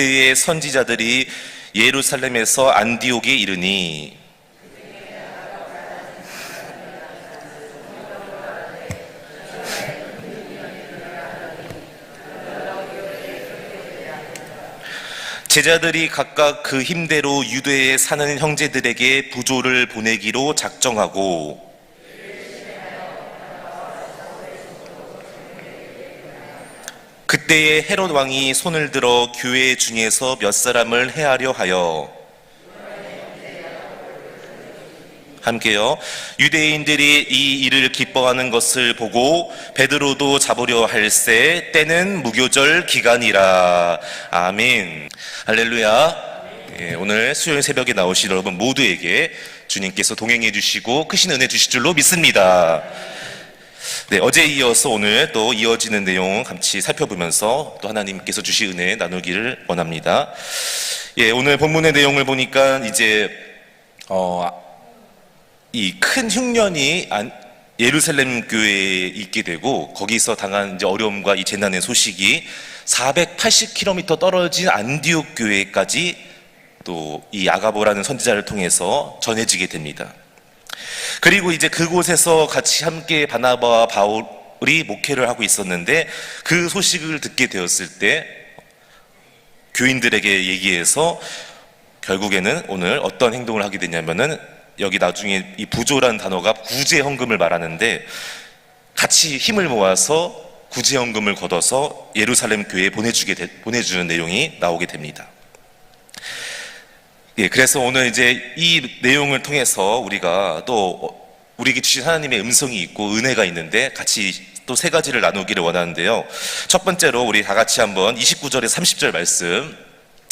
그때의 선지자들이 예루살렘에서 안디옥에 이르니 제자들이 각각 그 힘대로 유대에 사는 형제들에게 부조를 보내기로 작정하고 그때에 헤롯 왕이 손을 들어 교회 중에서 몇 사람을 해하려 하여 함께요. 유대인들이 이 일을 기뻐하는 것을 보고 베드로도 잡으려 할새 때는 무교절 기간이라. 아멘. 할렐루야. 오늘 수요일 새벽에 나오신 여러분 모두에게 주님께서 동행해 주시고 크신 은혜 주실 줄로 믿습니다. 네, 어제에 이어서 오늘 또 이어지는 내용 같이 살펴보면서 또 하나님께서 주신 은혜 나누기를 원합니다. 오늘 본문의 내용을 보니까 이제 이 큰 흉년이 예루살렘 교회에 있게 되고 거기서 당한 이제 어려움과 이 재난의 소식이 480km 떨어진 안디옥 교회까지 또 이 아가보라는 선지자를 통해서 전해지게 됩니다. 그리고 이제 그곳에서 같이 함께 바나바와 바울이 목회를 하고 있었는데 그 소식을 듣게 되었을 때 교인들에게 얘기해서 결국에는 오늘 어떤 행동을 하게 되냐면은 여기 나중에 이 부조라는 단어가 구제헌금을 말하는데 같이 힘을 모아서 구제헌금을 걷어서 예루살렘 교회에 보내주는 내용이 나오게 됩니다. 그래서 오늘 이제 이 내용을 통해서 우리가 또 우리에게 주신 하나님의 음성이 있고 은혜가 있는데 같이 또 세 가지를 나누기를 원하는데요. 첫 번째로 우리 다 같이 한번 29절에 30절 말씀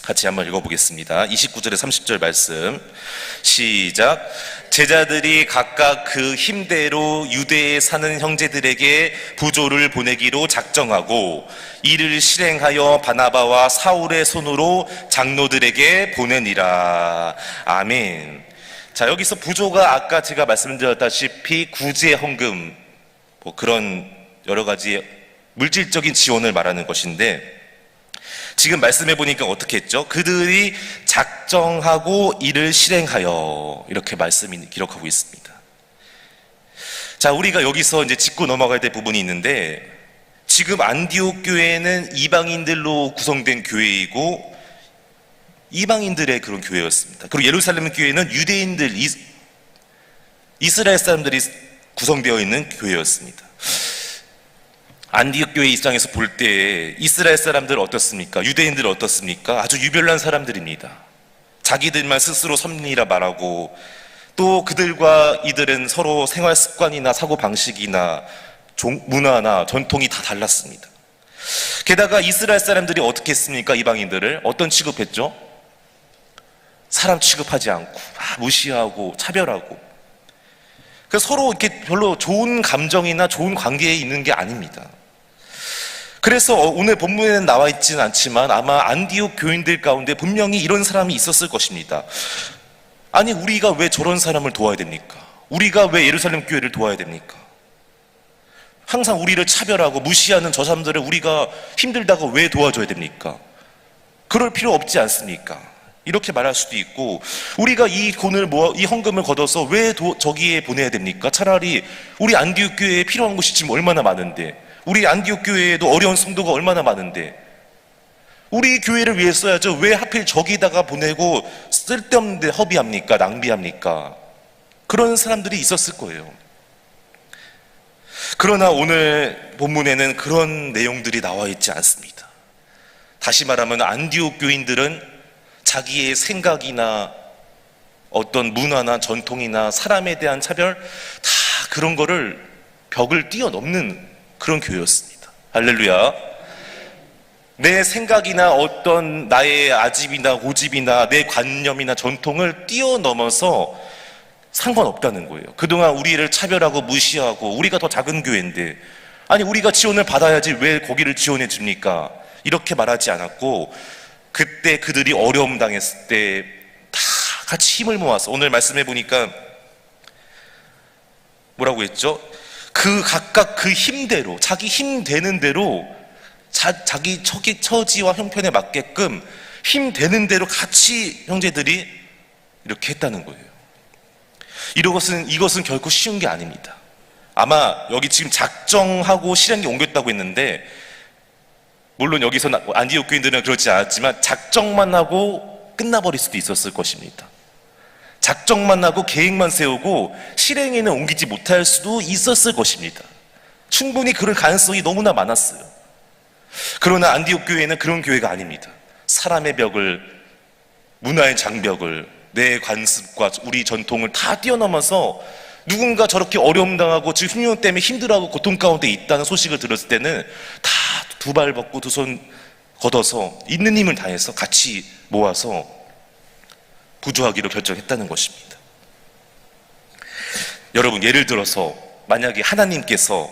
같이 한번 읽어보겠습니다. 29절에 30절 말씀 시작. 제자들이 각각 그 힘대로 유대에 사는 형제들에게 부조를 보내기로 작정하고 이를 실행하여 바나바와 사울의 손으로 장로들에게 보내니라. 아멘. 자, 여기서 부조가 아까 제가 말씀드렸다시피 구제 헌금 뭐 그런 여러 가지 물질적인 지원을 말하는 것인데 지금 말씀해 보니까 어떻게 했죠? 그들이 작정하고 이를 실행하여 이렇게 말씀이 기록하고 있습니다. 자, 우리가 여기서 이제 짚고 넘어가야 될 부분이 있는데 지금 안디옥 교회는 이방인들로 구성된 교회이고 이방인들의 그런 교회였습니다. 그리고 예루살렘 교회는 유대인들, 이스라엘 사람들이 구성되어 있는 교회였습니다. 안디옥 교회 입장에서 볼 때 이스라엘 사람들 어떻습니까? 유대인들 어떻습니까? 아주 유별난 사람들입니다. 자기들만 스스로 선민이라 말하고 또 그들과 이들은 서로 생활 습관이나 사고 방식이나 문화나 전통이 다 달랐습니다. 게다가 이스라엘 사람들이 어떻게 했습니까? 이방인들을 어떤 취급했죠? 사람 취급하지 않고 무시하고 차별하고 그래서 서로 이렇게 별로 좋은 감정이나 좋은 관계에 있는 게 아닙니다. 그래서 오늘 본문에는 나와 있지는 않지만 아마 안디옥 교인들 가운데 분명히 이런 사람이 있었을 것입니다. 아니, 우리가 왜 저런 사람을 도와야 됩니까? 우리가 왜 예루살렘 교회를 도와야 됩니까? 항상 우리를 차별하고 무시하는 저 사람들을 우리가 힘들다고 왜 도와줘야 됩니까? 그럴 필요 없지 않습니까? 이렇게 말할 수도 있고 우리가 이 헌금을 걷어서 왜 저기에 보내야 됩니까? 차라리 우리 안디옥 교회에 필요한 것이 지금 얼마나 많은데 우리 안디옥 교회에도 어려운 성도가 얼마나 많은데 우리 교회를 위해 써야죠. 왜 하필 저기다가 보내고 쓸데없는데 허비합니까? 낭비합니까? 그런 사람들이 있었을 거예요. 그러나 오늘 본문에는 그런 내용들이 나와 있지 않습니다. 다시 말하면 안디옥 교인들은 자기의 생각이나 어떤 문화나 전통이나 사람에 대한 차별 다 그런 거를 벽을 뛰어넘는 그런 교회였습니다. 할렐루야. 내 생각이나 어떤 나의 아집이나 고집이나 내 관념이나 전통을 뛰어넘어서 상관없다는 거예요. 그동안 우리를 차별하고 무시하고 우리가 더 작은 교회인데 아니 우리가 지원을 받아야지 왜 거기를 지원해 줍니까? 이렇게 말하지 않았고 그때 그들이 어려움 당했을 때 다 같이 힘을 모아서 오늘 말씀해 보니까 뭐라고 했죠? 각각 그 힘대로 자기 힘 되는 대로 자기 처지와 형편에 맞게끔 힘 되는 대로 같이 형제들이 이렇게 했다는 거예요. 이것은 결코 쉬운 게 아닙니다. 아마 여기 지금 작정하고 실행에 옮겼다고 했는데, 물론 여기서 안디옥 교인들은 그렇지 않았지만 작정만 하고 끝나버릴 수도 있었을 것입니다. 작정만 하고 계획만 세우고 실행에는 옮기지 못할 수도 있었을 것입니다. 충분히 그럴 가능성이 너무나 많았어요. 그러나 안디옥 교회는 그런 교회가 아닙니다. 사람의 벽을, 문화의 장벽을, 내 관습과 우리 전통을 다 뛰어넘어서 누군가 저렇게 어려움 당하고 지금 흉년 때문에 힘들어하고 고통 가운데 있다는 소식을 들었을 때는 다 두 발 벗고 두 손 걷어서 있는 힘을 다해서 같이 모아서 구조하기로 결정했다는 것입니다. 여러분, 예를 들어서 만약에 하나님께서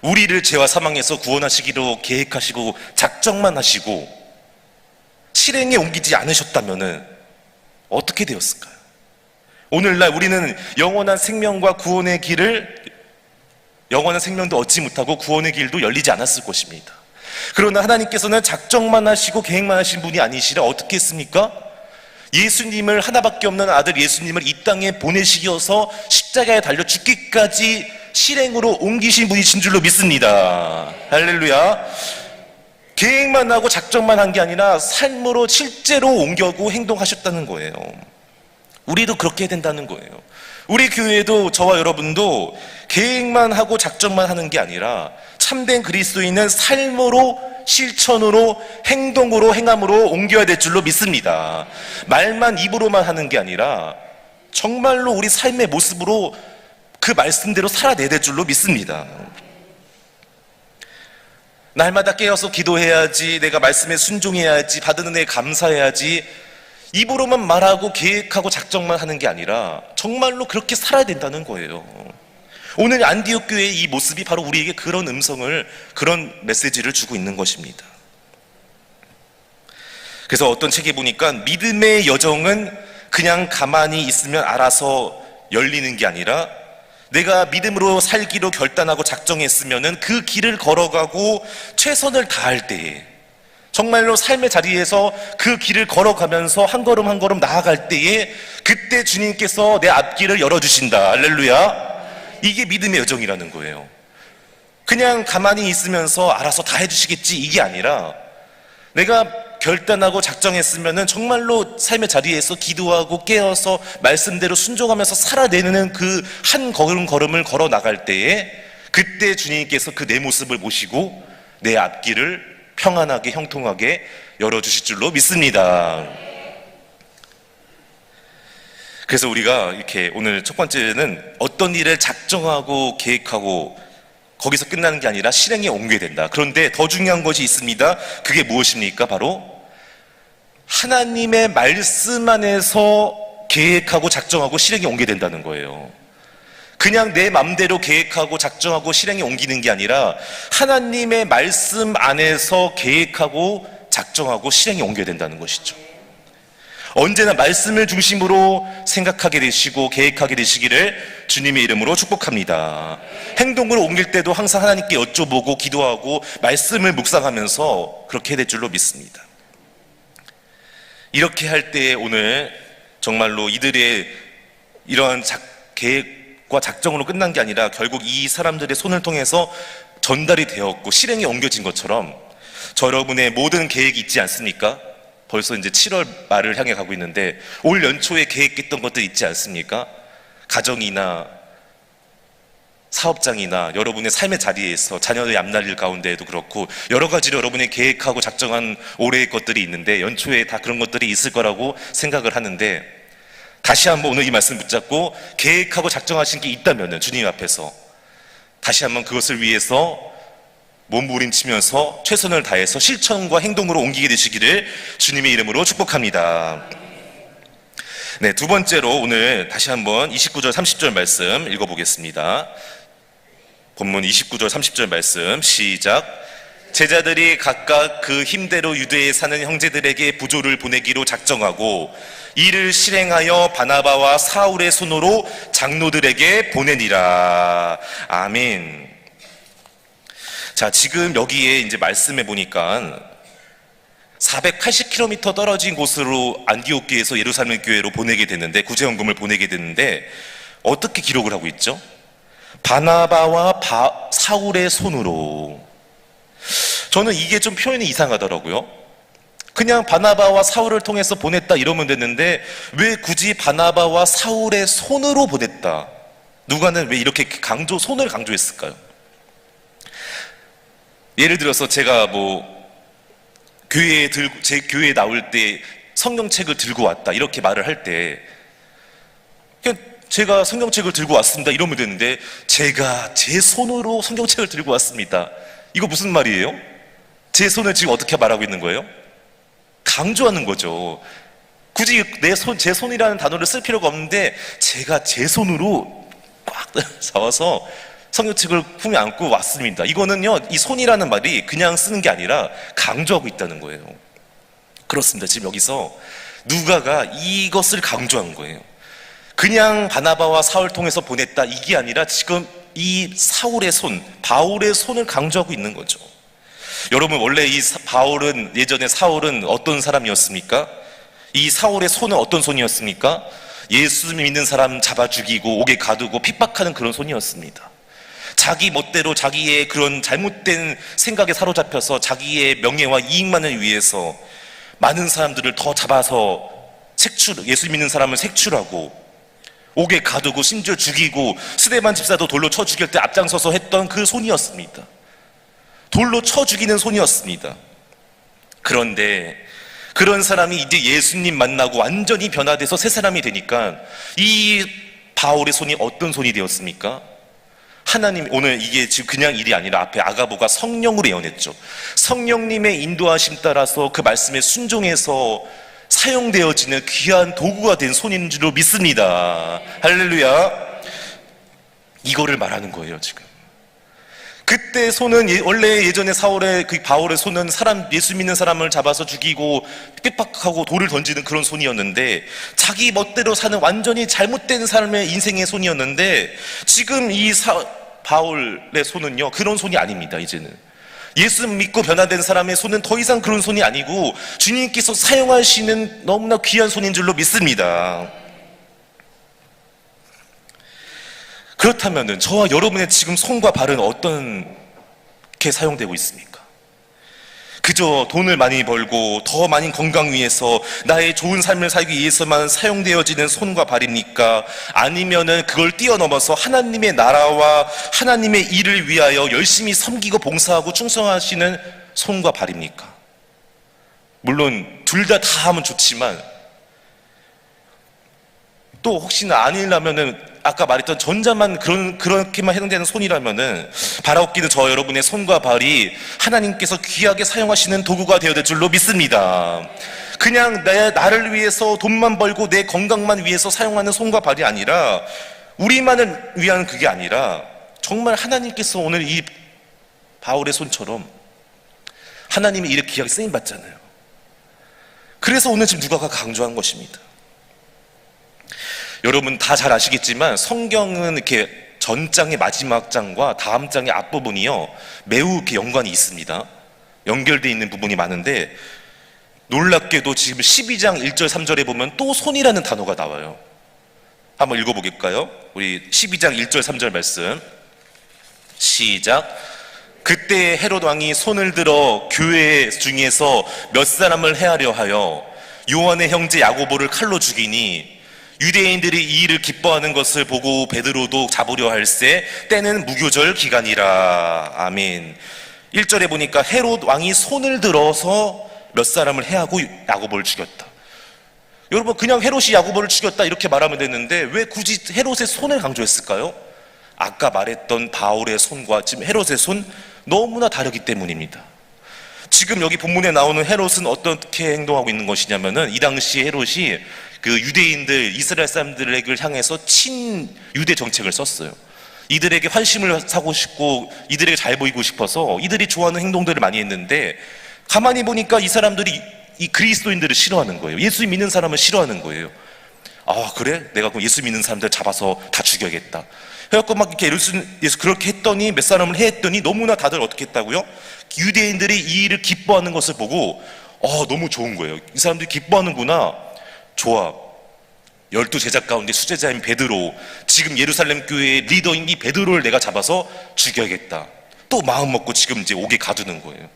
우리를 죄와 사망에서 구원하시기로 계획하시고 작정만 하시고 실행에 옮기지 않으셨다면 어떻게 되었을까요? 오늘날 우리는 영원한 생명과 구원의 길을, 영원한 생명도 얻지 못하고 구원의 길도 열리지 않았을 것입니다. 그러나 하나님께서는 작정만 하시고 계획만 하신 분이 아니시라 어떻게 했습니까? 예수님을, 하나밖에 없는 아들 예수님을 이 땅에 보내시어서 십자가에 달려 죽기까지 실행으로 옮기신 분이신 줄로 믿습니다. 할렐루야. 계획만 하고 작정만 한 게 아니라 삶으로 실제로 옮겨고 행동하셨다는 거예요. 우리도 그렇게 해야 된다는 거예요. 우리 교회도, 저와 여러분도 계획만 하고 작정만 하는 게 아니라 참된 그리스도인은 삶으로, 실천으로, 행동으로, 행함으로 옮겨야 될 줄로 믿습니다. 말만, 입으로만 하는 게 아니라 정말로 우리 삶의 모습으로 그 말씀대로 살아내야 될 줄로 믿습니다. 날마다 깨어서 기도해야지, 내가 말씀에 순종해야지, 받은 은혜에 감사해야지, 입으로만 말하고 계획하고 작정만 하는 게 아니라 정말로 그렇게 살아야 된다는 거예요. 오늘 안디옥 교회의 이 모습이 바로 우리에게 그런 음성을, 그런 메시지를 주고 있는 것입니다. 그래서 어떤 책에 보니까 믿음의 여정은 그냥 가만히 있으면 알아서 열리는 게 아니라 내가 믿음으로 살기로 결단하고 작정했으면은 그 길을 걸어가고 최선을 다할 때에, 정말로 삶의 자리에서 그 길을 걸어가면서 한 걸음 한 걸음 나아갈 때에 그때 주님께서 내 앞길을 열어주신다. 할렐루야. 이게 믿음의 여정이라는 거예요. 그냥 가만히 있으면서 알아서 다 해주시겠지, 이게 아니라 내가 결단하고 작정했으면은 정말로 삶의 자리에서 기도하고 깨어서 말씀대로 순종하면서 살아내는 그 한 걸음 걸음을 걸어 나갈 때에 그때 주님께서 그 내 모습을 보시고 내 앞길을 평안하게, 형통하게 열어주실 줄로 믿습니다. 그래서 우리가 이렇게 오늘 첫 번째는 어떤 일을 작정하고 계획하고 거기서 끝나는 게 아니라 실행에 옮겨야 된다. 그런데 더 중요한 것이 있습니다. 그게 무엇입니까? 바로 하나님의 말씀 안에서 계획하고 작정하고 실행에 옮겨야 된다는 거예요. 그냥 내 맘대로 계획하고 작정하고 실행에 옮기는 게 아니라 하나님의 말씀 안에서 계획하고 작정하고 실행에 옮겨야 된다는 것이죠. 언제나 말씀을 중심으로 생각하게 되시고 계획하게 되시기를 주님의 이름으로 축복합니다. 행동으로 옮길 때도 항상 하나님께 여쭤보고 기도하고 말씀을 묵상하면서 그렇게 해야 될 줄로 믿습니다. 이렇게 할 때 오늘 정말로 이들의 이러한 계획과 작정으로 끝난 게 아니라 결국 이 사람들의 손을 통해서 전달이 되었고 실행에 옮겨진 것처럼 저 여러분의 모든 계획이 있지 않습니까? 벌써 이제 7월 말을 향해 가고 있는데 올 연초에 계획했던 것들 있지 않습니까? 가정이나 사업장이나 여러분의 삶의 자리에서 자녀의 앞날일 가운데에도 그렇고 여러 가지로 여러분이 계획하고 작정한 올해의 것들이 있는데 연초에 다 그런 것들이 있을 거라고 생각을 하는데 다시 한번 오늘 이 말씀 붙잡고 계획하고 작정하신 게 있다면 주님 앞에서 다시 한번 그것을 위해서 몸부림치면서 최선을 다해서 실천과 행동으로 옮기게 되시기를 주님의 이름으로 축복합니다. 네, 두 번째로 오늘 다시 한번 29절 30절 말씀 읽어보겠습니다. 본문 29절 30절 말씀 시작. 제자들이 각각 그 힘대로 유대에 사는 형제들에게 부조를 보내기로 작정하고 이를 실행하여 바나바와 사울의 손으로 장로들에게 보내니라. 아멘. 자, 지금 여기에 이제 말씀해 보니까 480km 떨어진 곳으로 안디옥 교회에서 예루살렘 교회로 보내게 됐는데, 구제연금을 보내게 됐는데 어떻게 기록을 하고 있죠? 바나바와 사울의 손으로. 저는 이게 좀 표현이 이상하더라고요. 그냥 바나바와 사울을 통해서 보냈다 이러면 됐는데 왜 굳이 바나바와 사울의 손으로 보냈다? 누가는 왜 이렇게 손을 강조했을까요? 예를 들어서 제가 제 교회에 나올 때 성경책을 들고 왔다 이렇게 말을 할 때 그냥 제가 성경책을 들고 왔습니다 이러면 되는데 제가 제 손으로 성경책을 들고 왔습니다. 이거 무슨 말이에요? 제 손을 지금 어떻게 말하고 있는 거예요? 강조하는 거죠. 굳이 제 손이라는 단어를 쓸 필요가 없는데 제가 제 손으로 꽉 잡아서 성경책을 품에 안고 왔습니다. 이거는요, 이 손이라는 말이 그냥 쓰는 게 아니라 강조하고 있다는 거예요. 그렇습니다. 지금 여기서 누가가 이것을 강조한 거예요. 그냥 바나바와 사울 통해서 보냈다 이게 아니라 지금 이 사울의 손, 바울의 손을 강조하고 있는 거죠. 여러분, 원래 예전에 사울은 어떤 사람이었습니까? 이 사울의 손은 어떤 손이었습니까? 예수 믿는 사람 잡아 죽이고 옥에 가두고 핍박하는 그런 손이었습니다. 자기 멋대로 자기의 그런 잘못된 생각에 사로잡혀서 자기의 명예와 이익만을 위해서 많은 사람들을 더 잡아서 예수 믿는 사람을 색출하고 옥에 가두고 심지어 죽이고 스데반 집사도 돌로 쳐 죽일 때 앞장서서 했던 그 손이었습니다. 돌로 쳐 죽이는 손이었습니다. 그런데 그런 사람이 이제 예수님 만나고 완전히 변화돼서 새 사람이 되니까 이 바울의 손이 어떤 손이 되었습니까? 하나님, 오늘 이게 지금 그냥 일이 아니라 앞에 아가보가 성령으로 예언했죠. 성령님의 인도하심 따라서 그 말씀에 순종해서 사용되어지는 귀한 도구가 된 손인 줄로 믿습니다. 할렐루야. 이거를 말하는 거예요. 지금 그때 손은 원래 예전에 바울의 손은 예수 믿는 사람을 잡아서 죽이고 핍박하고 돌을 던지는 그런 손이었는데 자기 멋대로 사는 완전히 잘못된 삶의 인생의 손이었는데 지금 이 바울의 손은요, 그런 손이 아닙니다. 이제는 예수 믿고 변화된 사람의 손은 더 이상 그런 손이 아니고 주님께서 사용하시는 너무나 귀한 손인 줄로 믿습니다. 그렇다면 저와 여러분의 지금 손과 발은 어떻게 사용되고 있습니까? 그저 돈을 많이 벌고 더 많은 건강 위해서 나의 좋은 삶을 살기 위해서만 사용되어지는 손과 발입니까? 아니면은 그걸 뛰어넘어서 하나님의 나라와 하나님의 일을 위하여 열심히 섬기고 봉사하고 충성하시는 손과 발입니까? 물론 둘 다 하면 좋지만 또 혹시나 아니라면은 아까 말했던 전자만 그렇게만 해당되는 손이라면은 바라옵기는 저 여러분의 손과 발이 하나님께서 귀하게 사용하시는 도구가 되어야 될 줄로 믿습니다. 그냥 나를 위해서 돈만 벌고 내 건강만 위해서 사용하는 손과 발이 아니라 우리만을 위한 그게 아니라 정말 하나님께서 오늘 이 바울의 손처럼 하나님의 일에 귀하게 쓰임받잖아요. 그래서 오늘 지금 누가가 강조한 것입니다. 여러분 다 잘 아시겠지만 성경은 이렇게 전장의 마지막 장과 다음 장의 앞부분이요 매우 이렇게 연관이 있습니다. 연결되어 있는 부분이 많은데 놀랍게도 지금 12장 1절 3절에 보면 또 손이라는 단어가 나와요. 한번 읽어보겠까요? 우리 12장 1절 3절 말씀 시작. 그때 헤롯 왕이 손을 들어 교회 중에서 몇 사람을 해하려 하여 요한의 형제 야고보를 칼로 죽이니 유대인들이 이 일을 기뻐하는 것을 보고 베드로도 잡으려 할세 때는 무교절 기간이라. 아멘. 1절에 보니까 헤롯 왕이 손을 들어서 몇 사람을 해하고 야고보를 죽였다. 여러분 그냥 헤롯이 야고보를 죽였다 이렇게 말하면 되는데 왜 굳이 헤롯의 손을 강조했을까요? 아까 말했던 바울의 손과 지금 헤롯의 손 너무나 다르기 때문입니다. 지금 여기 본문에 나오는 헤롯은 어떻게 행동하고 있는 것이냐면은 이 당시 헤롯이 그 유대인들, 이스라엘 사람들을 향해서 친유대 정책을 썼어요. 이들에게 환심을 사고 싶고 이들에게 잘 보이고 싶어서 이들이 좋아하는 행동들을 많이 했는데 가만히 보니까 이 사람들이 이 그리스도인들을 싫어하는 거예요. 예수 믿는 사람을 싫어하는 거예요. 아 그래? 내가 그럼 예수 믿는 사람들 잡아서 다 죽여야겠다. 그래갖고 막 이렇게 예수 그렇게 했더니 몇 사람을 해했더니 너무나 다들 어떻게 했다고요? 유대인들이 이 일을 기뻐하는 것을 보고 너무 좋은 거예요. 이 사람들이 기뻐하는구나. 좋아. 12제자 가운데 수제자인 베드로, 지금 예루살렘 교회의 리더인 이 베드로를 내가 잡아서 죽여야겠다. 또 마음 먹고 지금 이제 옥에 가두는 거예요.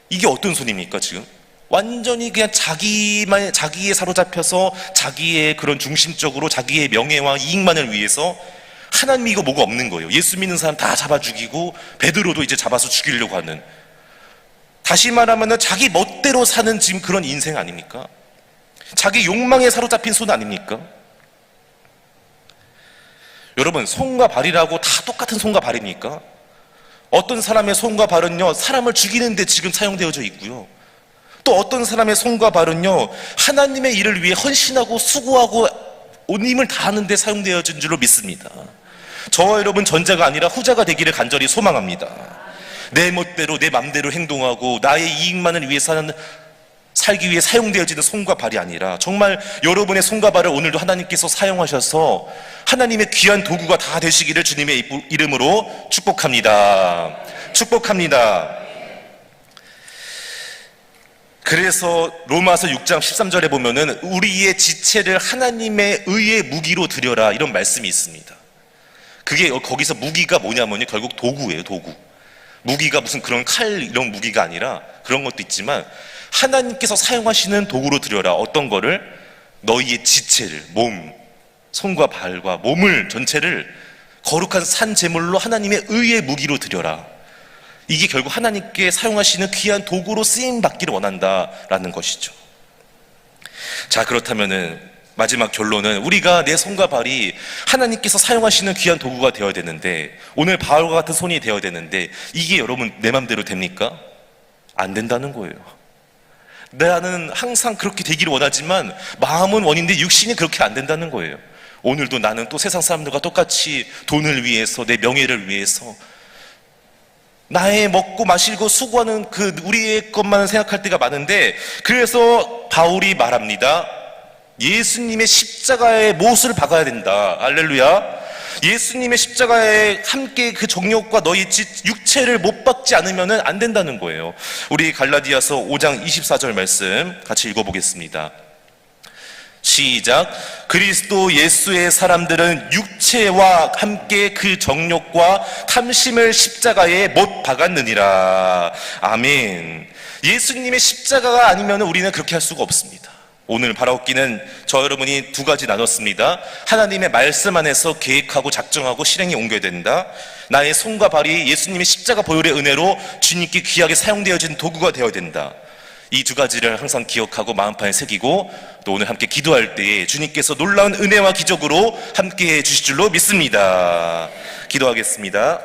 이게 어떤 손입니까 지금? 완전히 그냥 자기에 사로잡혀서 자기의 그런 중심적으로 자기의 명예와 이익만을 위해서 하나님이 이거 뭐가 없는 거예요. 예수 믿는 사람 다 잡아 죽이고 베드로도 이제 잡아서 죽이려고 하는, 다시 말하면 자기 멋대로 사는 지금 그런 인생 아닙니까? 자기 욕망에 사로잡힌 손 아닙니까? 여러분, 손과 발이라고 다 똑같은 손과 발입니까? 어떤 사람의 손과 발은요 사람을 죽이는데 지금 사용되어져 있고요, 또 어떤 사람의 손과 발은요 하나님의 일을 위해 헌신하고 수고하고 온 힘을 다하는 데 사용되어진 줄로 믿습니다. 저와 여러분 전자가 아니라 후자가 되기를 간절히 소망합니다. 내 멋대로 내 맘대로 행동하고 나의 이익만을 위해 살기 위해 사용되어지는 손과 발이 아니라 정말 여러분의 손과 발을 오늘도 하나님께서 사용하셔서 하나님의 귀한 도구가 다 되시기를 주님의 이름으로 축복합니다. 축복합니다. 그래서 로마서 6장 13절에 보면은 우리의 지체를 하나님의 의의 무기로 드려라, 이런 말씀이 있습니다. 그게 거기서 무기가 뭐냐면요 결국 도구예요. 도구. 무기가 무슨 그런 칼 이런 무기가 아니라, 그런 것도 있지만 하나님께서 사용하시는 도구로 드려라. 어떤 거를? 너희의 지체를, 몸, 손과 발과 몸을 전체를 거룩한 산 제물로 하나님의 의의 무기로 드려라. 이게 결국 하나님께 사용하시는 귀한 도구로 쓰임 받기를 원한다라는 것이죠. 자, 그렇다면은 마지막 결론은 우리가 내 손과 발이 하나님께서 사용하시는 귀한 도구가 되어야 되는데, 오늘 바울과 같은 손이 되어야 되는데, 이게 여러분 내 맘대로 됩니까? 안 된다는 거예요. 나는 항상 그렇게 되기를 원하지만 마음은 원인데 육신이 그렇게 안 된다는 거예요. 오늘도 나는 또 세상 사람들과 똑같이 돈을 위해서, 내 명예를 위해서, 나의 먹고 마시고 수고하는 그 우리의 것만 생각할 때가 많은데, 그래서 바울이 말합니다. 예수님의 십자가의 못을 박아야 된다. 할렐루야. 예수님의 십자가에 함께 그 정욕과 너희 육체를 못 박지 않으면 안 된다는 거예요. 우리 갈라디아서 5장 24절 말씀 같이 읽어보겠습니다. 시작. 그리스도 예수의 사람들은 육체와 함께 그 정욕과 탐심을 십자가에 못 박았느니라. 아멘. 예수님의 십자가가 아니면 우리는 그렇게 할 수가 없습니다. 오늘 바라옵기는 저 여러분이 두 가지 나눴습니다. 하나님의 말씀 안에서 계획하고 작정하고 실행에 옮겨야 된다. 나의 손과 발이 예수님의 십자가 보혈의 은혜로 주님께 귀하게 사용되어진 도구가 되어야 된다. 이 두 가지를 항상 기억하고 마음판에 새기고, 또 오늘 함께 기도할 때에 주님께서 놀라운 은혜와 기적으로 함께 해 주실 줄로 믿습니다. 기도하겠습니다.